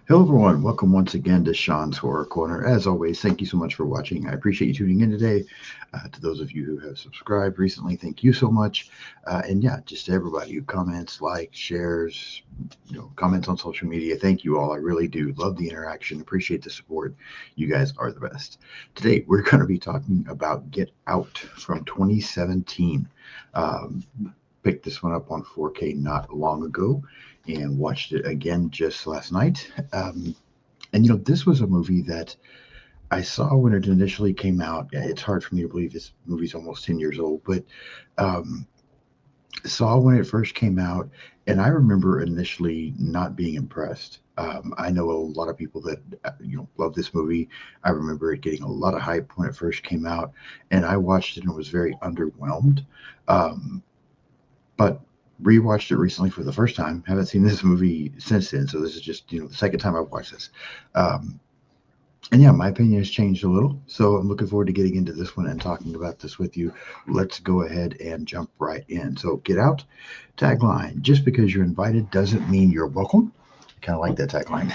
Hello, everyone. Welcome once again to Sean's Horror Corner. As always, thank you so much for watching. I appreciate you tuning in today. To those of you who have subscribed recently, thank you so much. And yeah, just to everybody who comments, likes, shares, comments on social media, thank you all. I really do love the interaction. Appreciate the support. You guys are the best. Today, we're going to be talking about Get Out from 2017. Um, Picked this one up on 4K not long ago and watched it again just last night. And this was a movie that I saw when it initially came out. It's hard for me to believe this movie's almost 10 years old, but um, saw when it first came out, and I remember initially not being impressed. I know a lot of people that love this movie. I remember it getting a lot of hype when it first came out, and I watched it and was very underwhelmed. Um, but rewatched it recently for the first time. Haven't seen this movie since then, so this is just the second time I've watched this. Um, and yeah, my opinion has changed a little, so I'm looking forward to getting into this one and talking about this with you. Let's go ahead and jump right in. So, Get Out tagline: Just because you're invited doesn't mean you're welcome. I kind of like that tagline.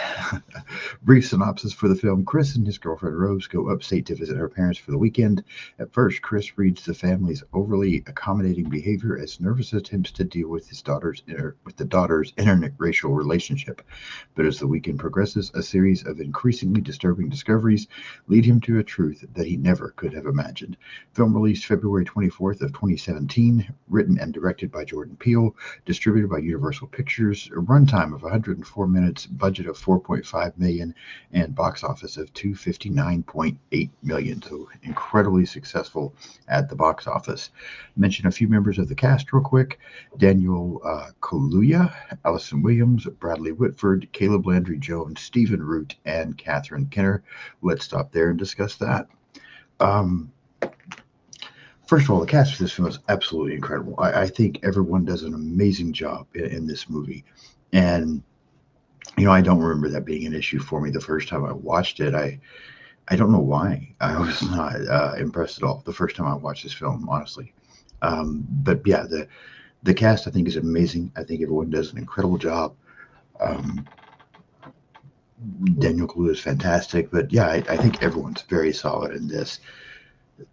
Brief synopsis for the film: Chris and his girlfriend Rose go upstate to visit her parents for the weekend. At first, Chris reads the family's overly accommodating behavior as nervous attempts to deal with the daughter's interracial relationship. But as the weekend progresses, a series of increasingly disturbing discoveries lead him to a truth that he never could have imagined. Film released February 24th of 2017, written and directed by Jordan Peele, distributed by Universal Pictures, a runtime of 104 minutes, budget of 4.5 million, and box office of 259.8 million. So incredibly successful at the box office. Mention a few members of the cast real quick: Daniel Kaluuya, Allison Williams, Bradley Whitford, Caleb Landry Jones, Stephen Root, and Catherine Kenner. Let's stop there and discuss that. Um, First of all, the cast for this film is absolutely incredible. I think everyone does an amazing job in this movie. And, I don't remember that being an issue for me the first time I watched it. I don't know why. I was not impressed at all the first time I watched this film, honestly. But yeah, the cast I think is amazing. I think everyone does an incredible job. Um, Daniel Kaluuya is fantastic, but yeah, I think everyone's very solid in this.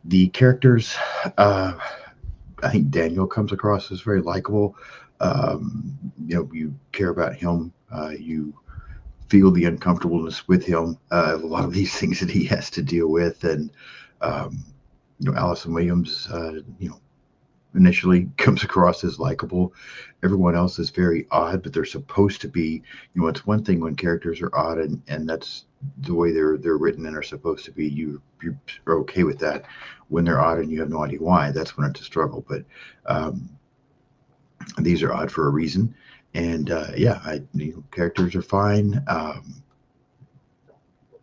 The characters, uh, I think Daniel comes across as very likable. You care about him. You feel the uncomfortableness with him. A lot of these things that he has to deal with, and um, Allison Williams, initially comes across as likable. Everyone else is very odd, but they're supposed to be. It's one thing when characters are odd, and that's the way they're written and are supposed to be. You are okay with that. When they're odd and you have no idea why, that's when it's a struggle. But um, these are odd for a reason. And yeah, characters are fine.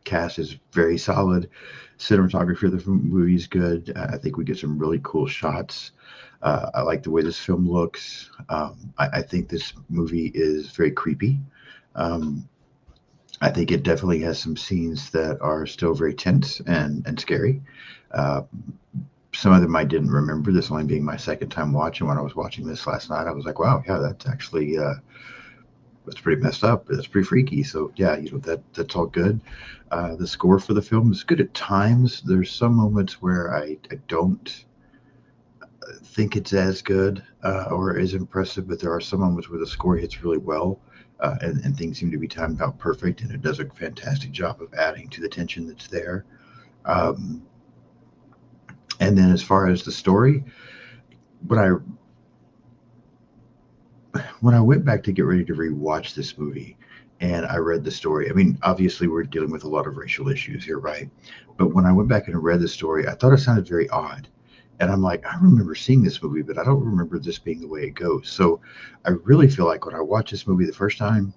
Cast is very solid. Cinematography of the movie is good. I think we get some really cool shots. I like the way this film looks. I think this movie is very creepy. Um, I think it definitely has some scenes that are still very tense and scary. Uh, some of them I didn't remember. This only being my second time watching. When I was watching this last night, I was like, "Wow, yeah, that's actually that's pretty messed up. That's pretty freaky." So yeah, that's all good. The score for the film is good at times. There's some moments where I don't think it's as good or as impressive, but there are some moments where the score hits really well. And things seem to be timed out perfect, and it does a fantastic job of adding to the tension that's there. Um, and then, as far as the story, when I went back to get ready to rewatch this movie, and I read the story, I mean, obviously we're dealing with a lot of racial issues here, right? But when I went back and read the story, I thought it sounded very odd. And I'm like, I remember seeing this movie, but I don't remember this being the way it goes. So I really feel like when I watched this movie the first time,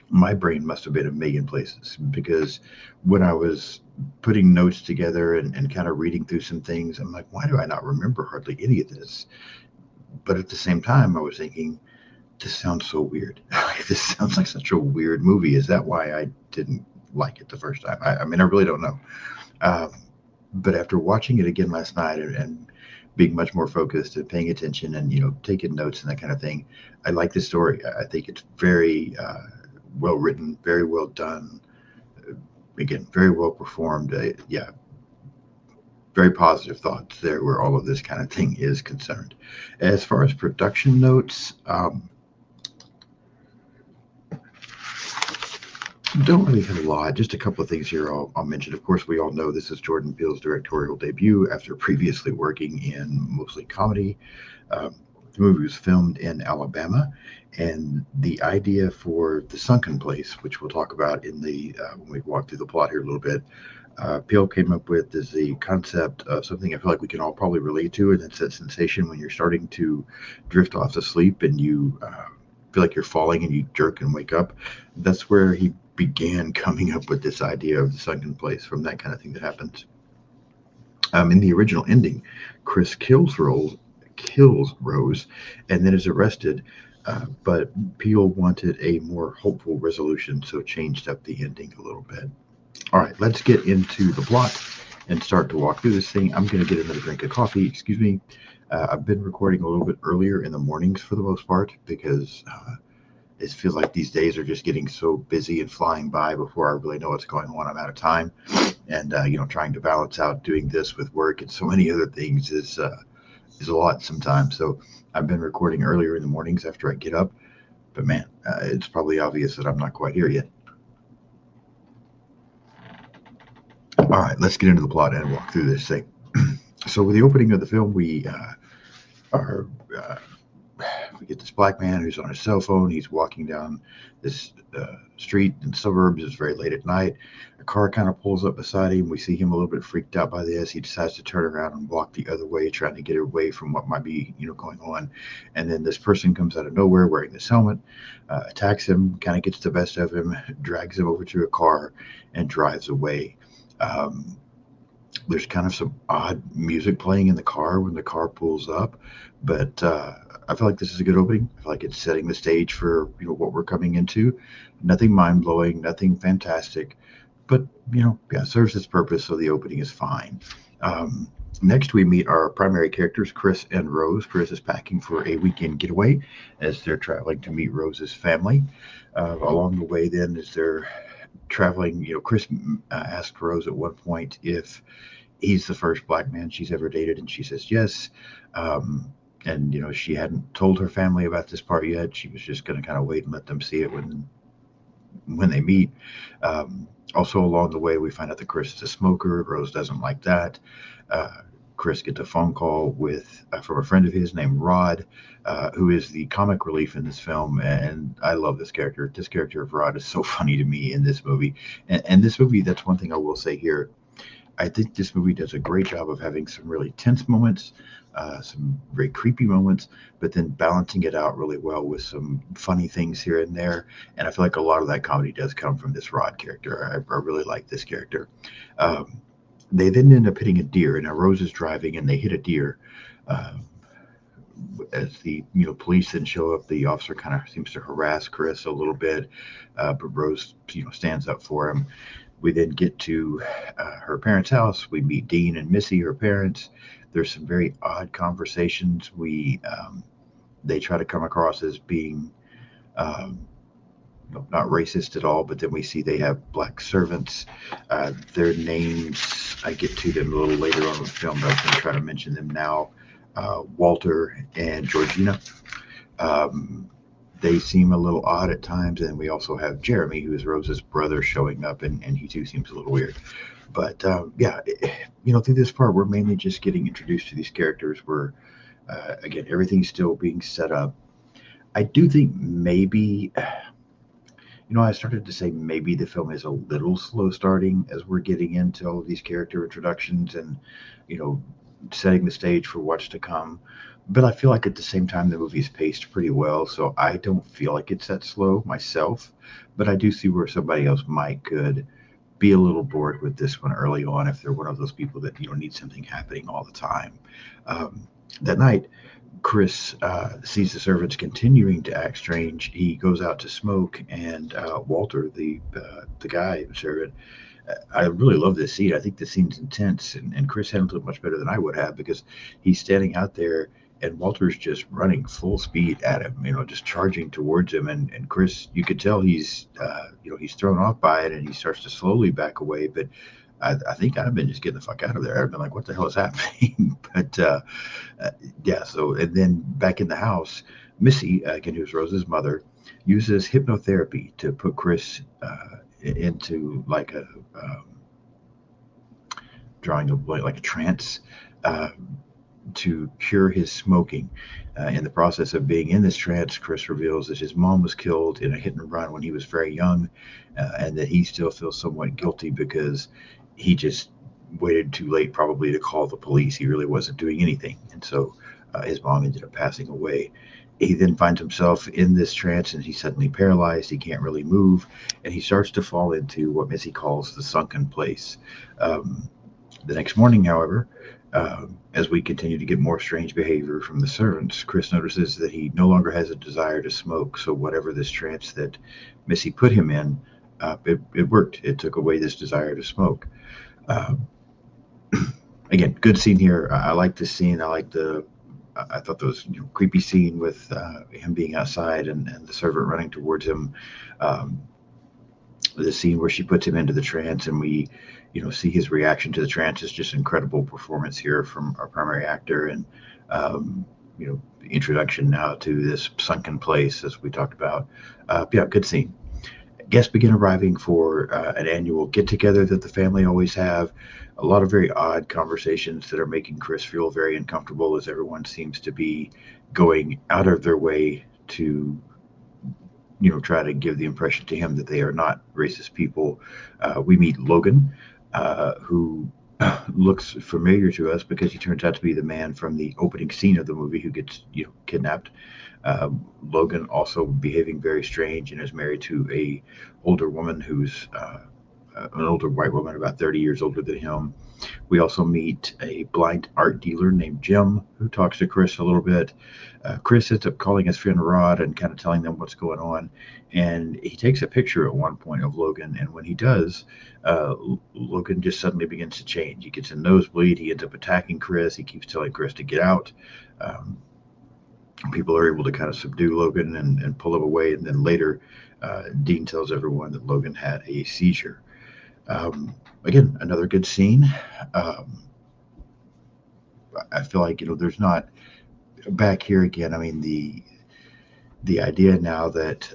my brain must have been a million places because when I was putting notes together and kind of reading through some things, I'm like, why do I not remember hardly any of this? But at the same time, I was thinking, this sounds so weird. This sounds like such a weird movie. Is that why I didn't like it the first time? I mean, I really don't know. Um, but after watching it again last night and being much more focused and paying attention and taking notes and that kind of thing, I like the story. I think it's very well written, very well done. Again, very well performed. Yeah, very positive thoughts there where all of this kind of thing is concerned. As far as production notes, don't really have a lot. Just a couple of things here I'll mention. Of course, we all know this is Jordan Peele's directorial debut after previously working in mostly comedy. Um, the movie was filmed in Alabama, and the idea for the sunken place, which we'll talk about in the when we walk through the plot here a little bit, Peele came up with is the concept of something I feel like we can all probably relate to, and it's that sensation when you're starting to drift off to sleep and you feel like you're falling and you jerk and wake up. That's where he began coming up with this idea of the sunken place from that kind of thing that happens. In the original ending, Chris kills Rose and then is arrested. But Peele wanted a more hopeful resolution, so changed up the ending a little bit. All right, let's get into the plot and start to walk through this thing. I'm going to get another drink of coffee. Excuse me. I've been recording a little bit earlier in the mornings for the most part because it feels like these days are just getting so busy and flying by before I really know what's going on. I'm out of time, and trying to balance out doing this with work and so many other things is a lot sometimes. So I've been recording earlier in the mornings after I get up, but man, it's probably obvious that I'm not quite here yet. All right, let's get into the plot and walk through this thing. So, with the opening of the film, are we get this black man who's on his cell phone. He's walking down this street in the suburbs. It's very late at night. A car kind of pulls up beside him. We see him a little bit freaked out by this. He decides to turn around and walk the other way, trying to get away from what might be, going on. And then this person comes out of nowhere wearing this helmet, attacks him, kind of gets the best of him, drags him over to a car, and drives away. Um, there's kind of some odd music playing in the car when the car pulls up, but I feel like this is a good opening. I feel like it's setting the stage for what we're coming into. Nothing mind blowing, nothing fantastic, but yeah, serves its purpose. So the opening is fine. Um, Next, we meet our primary characters, Chris and Rose. Chris is packing for a weekend getaway as they're traveling to meet Rose's family. Along the way, then, as they're traveling, Chris asked Rose at one point if he's the first black man she's ever dated, and she says yes. Um, and she hadn't told her family about this part yet. She was just going to kind of wait and let them see it when they meet. Um, Also, along the way, we find out that Chris is a smoker. Rose doesn't like that. Uh, Chris gets a phone call from a friend of his named Rod, who is the comic relief in this film, and I love this character. This character of Rod is so funny to me in this movie, and this movie. That's one thing I will say here. I think this movie does a great job of having some really tense moments, some very creepy moments, but then balancing it out really well with some funny things here and there. And I feel like a lot of that comedy does come from this Rod character. I really like this character. Um, they then end up hitting a deer, and now Rose is driving, and they hit a deer. Uh, as the police then show up, the officer kind of seems to harass Chris a little bit, but Rose stands up for him. We then get to her parents' house. We meet Dean and Missy, her parents. There's some very odd conversations. They try to come across as being um, not racist at all, but then we see they have black servants. Their names, I get to them a little later on in the film, but I was going to try to mention them now. Walter and Georgina. Um, they seem a little odd at times. And we also have Jeremy, who is Rose's brother, showing up, and he too seems a little weird. But yeah, through this part, we're mainly just getting introduced to these characters. Again, everything's still being set up. I do think maybe, I started to say maybe the film is a little slow starting as we're getting into all of these character introductions and, you know, setting the stage for what's to come. But I feel like at the same time, the movie's paced pretty well. So I don't feel like it's that slow myself. But I do see where somebody else could be a little bored with this one early on if they're one of those people that, need something happening all the time. That night, Chris sees the servants continuing to act strange. He goes out to smoke, and Walter, the guy, the servant, I really love this scene. I think this scene's intense, and Chris handled it much better than I would have because he's standing out there and Walter's just running full speed at him, just charging towards him. And Chris, you could tell he's thrown off by it, and he starts to slowly back away. But I think I'd have been just getting the fuck out of there. I'd been like, what the hell is happening? But yeah, so, and then back in the house, Missy, again, who's Rose's mother, uses hypnotherapy to put Chris into like a drawing a like a trance. Uh, to cure his smoking. In the process of being in this trance, Chris reveals that his mom was killed in a hit and run when he was very young, and that he still feels somewhat guilty because he just waited too late, probably, to call the police. He really wasn't doing anything. And so his mom ended up passing away. He then finds himself in this trance and he's suddenly paralyzed. He can't really move. And he starts to fall into what Missy calls the sunken place. Um, the next morning, however, as we continue to get more strange behavior from the servants, Chris notices that he no longer has a desire to smoke. So whatever this trance that Missy put him in, it worked. It took away this desire to smoke. Uh, Again, good scene here. I like this scene. I thought those creepy scene with him being outside and the servant running towards him. Um, the scene where she puts him into the trance and we see his reaction to the trance is just incredible performance here from our primary actor. And the introduction now to this sunken place, as we talked about. Yeah, good scene. Guests begin arriving for an annual get together that the family always have. A lot of very odd conversations that are making Chris feel very uncomfortable, as everyone seems to be going out of their way to try to give the impression to him that they are not racist people. We meet Logan, who looks familiar to us because he turns out to be the man from the opening scene of the movie who gets kidnapped. Logan also behaving very strange and is married to a older woman who's an older white woman about 30 years older than him. We also meet a blind art dealer named Jim who talks to Chris a little bit. Chris ends up calling his friend Rod and kind of telling them what's going on. And he takes a picture at one point of Logan. And when he does, Logan just suddenly begins to change. He gets a nosebleed. He ends up attacking Chris. He keeps telling Chris to get out. People are able to kind of subdue Logan and pull him away. And then later, Dean tells everyone that Logan had a seizure. Again, another good scene. I feel like there's not back here again. I mean the idea now that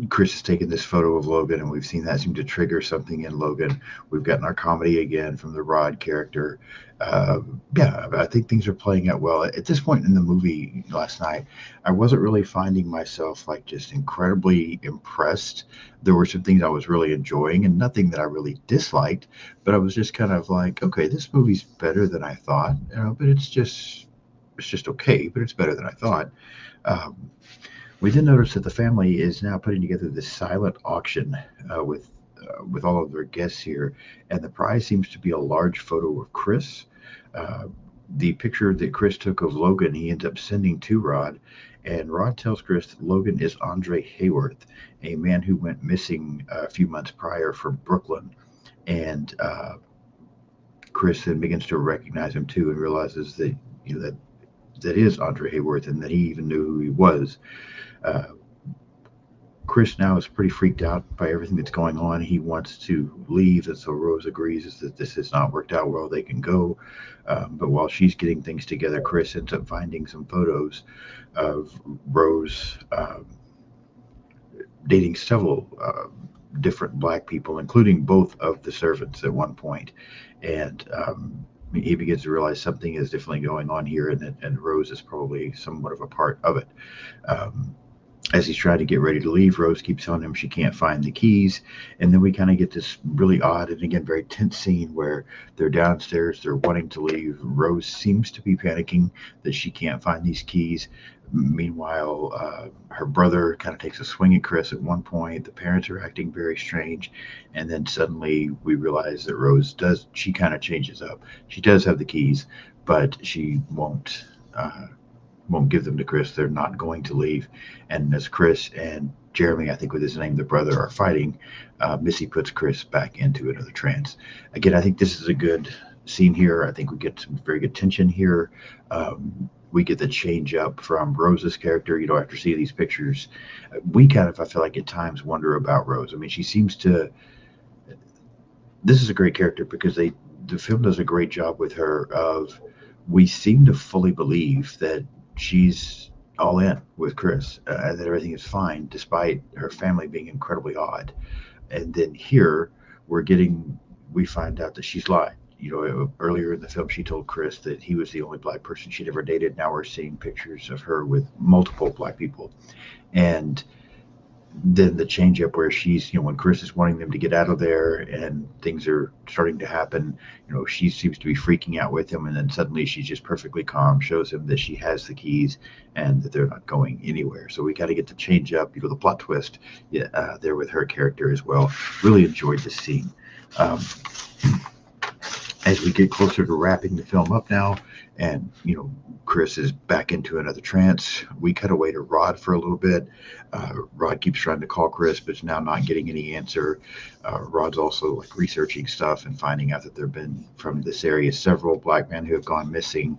Chris has taken this photo of Logan, and we've seen that seem to trigger something in Logan. We've gotten our comedy again from the Rod character. Yeah, I think things are playing out well. At this point in the movie last night, I wasn't really finding myself like just incredibly impressed. There were some things I was really enjoying and nothing that I really disliked, but I was just kind of like, okay, this movie's better than I thought, but it's just okay, but it's better than I thought. Um, we then notice that the family is now putting together this silent auction with all of their guests here, and the prize seems to be a large photo of Chris. Uh, the picture that Chris took of Logan, he ends up sending to Rod, and Rod tells Chris that Logan is Andre Hayworth, a man who went missing a few months prior from Brooklyn, and Chris then begins to recognize him too, and realizes that that is Andre Hayworth, and that he even knew who he was. Uh, Chris now is pretty freaked out by everything that's going on. He wants to leave, and so Rose agrees that this has not worked out well. They can go. But while she's getting things together, Chris ends up finding some photos of Rose dating several different black people, including both of the servants at one point. And he begins to realize something is definitely going on here, and Rose is probably somewhat of a part of it. Um, as he's trying to get ready to leave, Rose keeps telling him she can't find the keys. And then we kind of get this really odd and again very tense scene where they're downstairs, they're wanting to leave. Rose seems to be panicking that she can't find these keys. Meanwhile, her brother kind of takes a swing at Chris at one point. The parents are acting very strange. And then suddenly we realize that she kind of changes up. She does have the keys, but she won't give them to Chris. They're not going to leave. And as Chris and Jeremy, I think with his name, the brother, are fighting, Missy puts Chris back into another trance. Again, I think this is a good scene here. I think we get some very good tension here. We get the change up from Rose's character. After seeing these pictures, we kind of, I feel like at times, wonder about Rose. I mean, she seems to. This is a great character because the film does a great job with her of. We seem to fully believe that she's all in with Chris, and that everything is fine, despite her family being incredibly odd. And then here we find out that she's lied. Earlier in the film, she told Chris that he was the only black person she'd ever dated. Now we're seeing pictures of her with multiple black people. And then the change up where she's, when Chris is wanting them to get out of there and things are starting to happen, she seems to be freaking out with him. And then suddenly she's just perfectly calm, shows him that she has the keys and that they're not going anywhere. So we got to get the change up, the plot twist there with her character as well. Really enjoyed this scene. Um, as we get closer to wrapping the film up now, and Chris is back into another trance, we cut away to Rod for a little bit. Rod keeps trying to call Chris, but is now not getting any answer. Rod's also like researching stuff and finding out that there have been from this area several black men who have gone missing.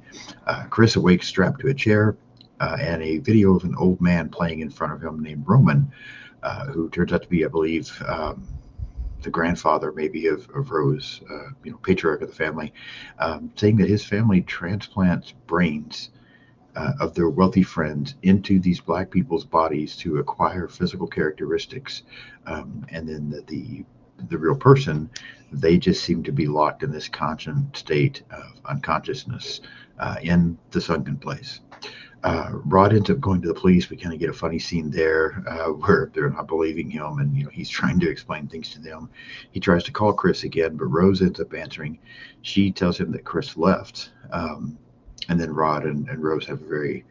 Chris awakes strapped to a chair, and a video of an old man playing in front of him named Roman, who turns out to be, I believe, the grandfather maybe of Rose, patriarch of the family, saying that his family transplants brains of their wealthy friends into these black people's bodies to acquire physical characteristics, and then the real person, they just seem to be locked in this constant state of unconsciousness in the sunken place. Rod ends up going to the police. We kind of get a funny scene there where they're not believing him, and he's trying to explain things to them. He tries to call Chris again, but Rose ends up answering. She tells him that Chris left, and then Rod and Rose have a very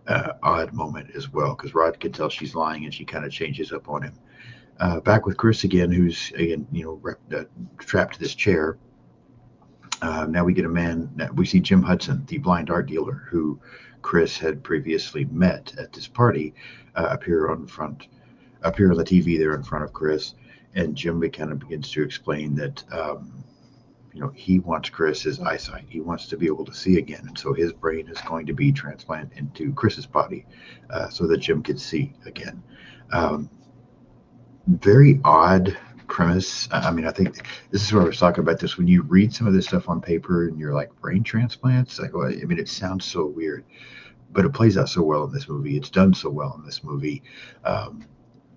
odd moment as well, because Rod can tell she's lying, and she kind of changes up on him. Back with Chris again, who's again trapped to this chair. Now we get a man. We see Jim Hudson, the blind art dealer, who Chris had previously met at this party, appear on the TV there in front of Chris, and Jim kind of begins to explain that he wants Chris's eyesight. He wants to be able to see again, and so his brain is going to be transplanted into Chris's body, so that Jim can see again. Very odd premise. I mean, I think this is what I was talking about. This when you read some of this stuff on paper and you're like brain transplants. Like, well, I mean, it sounds so weird, but it plays out so well in this movie. It's done so well in this movie.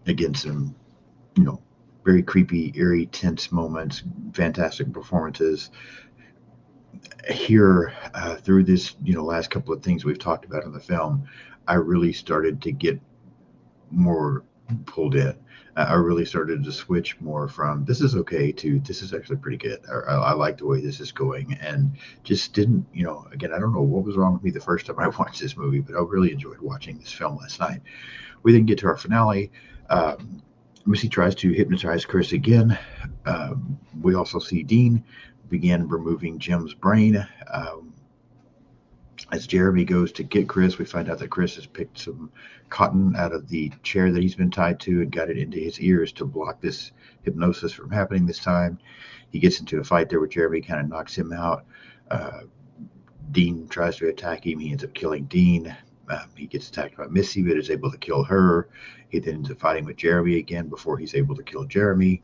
Again, some very creepy, eerie, tense moments, fantastic performances. Here, through this last couple of things we've talked about in the film, I really started to get more pulled in. I really started to switch more from this is okay to this is actually pretty good. I like the way this is going, and just didn't, again, I don't know what was wrong with me the first time I watched this movie, but I really enjoyed watching this film last night. We then get to our finale. Missy tries to hypnotize Chris again. We also see Dean begin removing Jim's brain. As Jeremy goes to get Chris, we find out that Chris has picked some cotton out of the chair that he's been tied to and got it into his ears to block this hypnosis from happening this time. He gets into a fight there with Jeremy, kind of knocks him out. Dean tries to attack him. He ends up killing Dean. He gets attacked by Missy, but is able to kill her. He then ends up fighting with Jeremy again before he's able to kill Jeremy.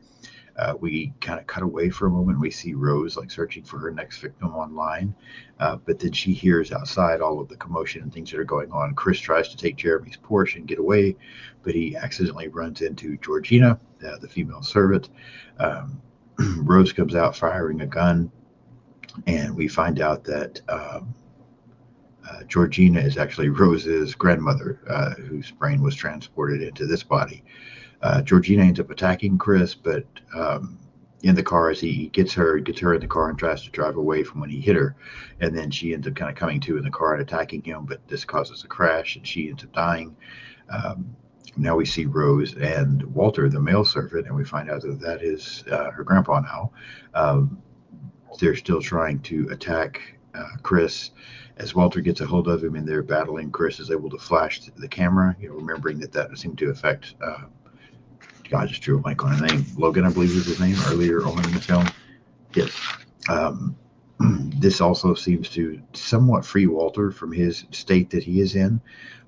We kind of cut away for a moment. We see Rose like searching for her next victim online, but then she hears outside all of the commotion and things that are going on. Chris tries to take Jeremy's Porsche and get away, but he accidentally runs into Georgina, the female servant. Rose comes out firing a gun, and we find out that Georgina is actually Rose's grandmother, whose brain was transported into this body. Georgina ends up attacking Chris, but in the car as he gets her in the car and tries to drive away from when he hit her. And then she ends up kind of coming to in the car and attacking him, but this causes a crash and she ends up dying. Now we see Rose and Walter, the male servant, and we find out that is her grandpa now. They're still trying to attack Chris. As Walter gets a hold of him and they're battling, Chris is able to flash the camera, remembering that seemed to affect I just drew a blank on his name. Logan, I believe, was his name earlier on in the film. Yes. This also seems to somewhat free Walter from his state that he is in.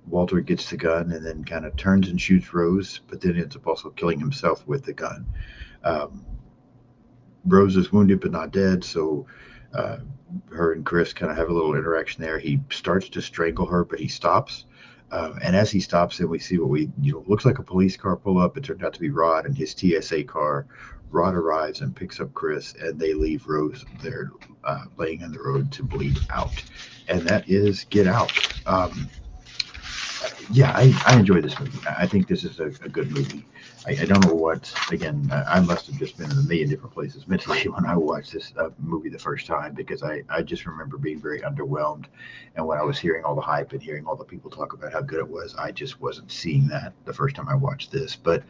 Walter gets the gun and then kind of turns and shoots Rose, but then ends up also killing himself with the gun. Um, Rose is wounded but not dead, so uh, her and Chris kind of have a little interaction there. He starts to strangle her, but he stops. And as he stops, then we see what looks like a police car pull up. It turned out to be Rod and his TSA car. Rod arrives and picks up Chris, and they leave Rose there, laying on the road to bleed out. And that is Get Out. Yeah, I enjoy this movie. I think this is a good movie. I don't know what, again, I must have just been in a million different places mentally when I watched this movie the first time, because I just remember being very underwhelmed. And when I was hearing all the hype and hearing all the people talk about how good it was, I just wasn't seeing that the first time I watched this. But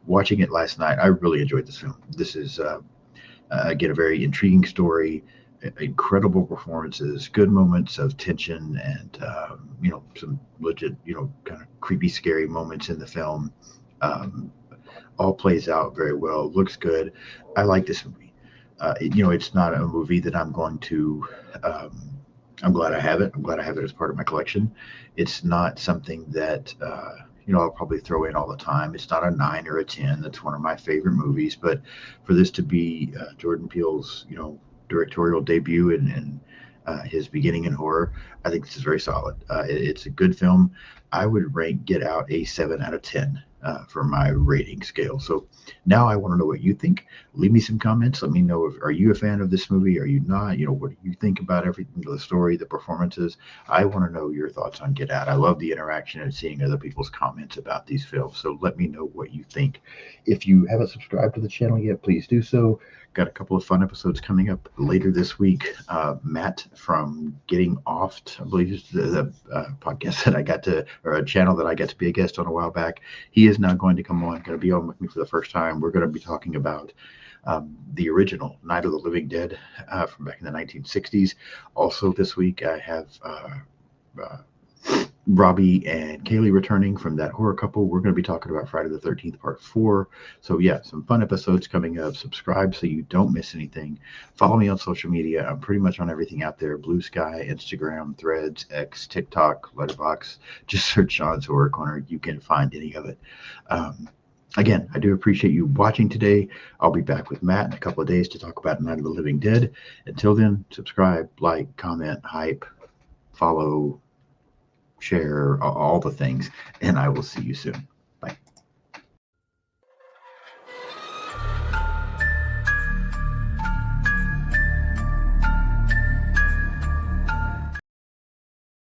watching it last night, I really enjoyed this film. This is, again, a very intriguing story, incredible performances, good moments of tension, and some legit, kind of creepy, scary moments in the film. Um, all plays out very well. Looks good. I like this movie. It's not a movie that I'm going to. I'm glad I have it. I'm glad I have it as part of my collection. It's not something that I'll probably throw in all the time. It's not a 9 or a 10. That's one of my favorite movies. But for this to be Jordan Peele's directorial debut and his beginning in horror, I think this is very solid. It's a good film. I would rank Get Out a 7 out of 10 for my rating scale. So now I want to know what you think. Leave me some comments. Let me know, are you a fan of this movie? Are you not? What do you think about everything, the story, the performances? I want to know your thoughts on Get Out. I love the interaction and seeing other people's comments about these films. So let me know what you think. If you haven't subscribed to the channel yet, please do so. Got a couple of fun episodes coming up later this week. Matt from Getting Offed, I believe is the podcast that I got to, or a channel that I got to be a guest on a while back. He is now going to come on, going to be on with me for the first time. We're going to be talking about the original Night of the Living Dead from back in the 1960s. Also this week, I have Robbie and Kaylee returning from That Horror Couple. We're going to be talking about Friday the 13th Part 4. So yeah, some fun episodes coming up. Subscribe so you don't miss anything. Follow me on social media. I'm pretty much on everything out there. Blue Sky, Instagram, Threads, X, TikTok, Letterboxd. Just search Sean's Horror Corner. You can find any of it. Again, I do appreciate you watching today. I'll be back with Matt in a couple of days to talk about Night of the Living Dead. Until then, subscribe, like, comment, hype, follow, share, all the things, and I will see you soon.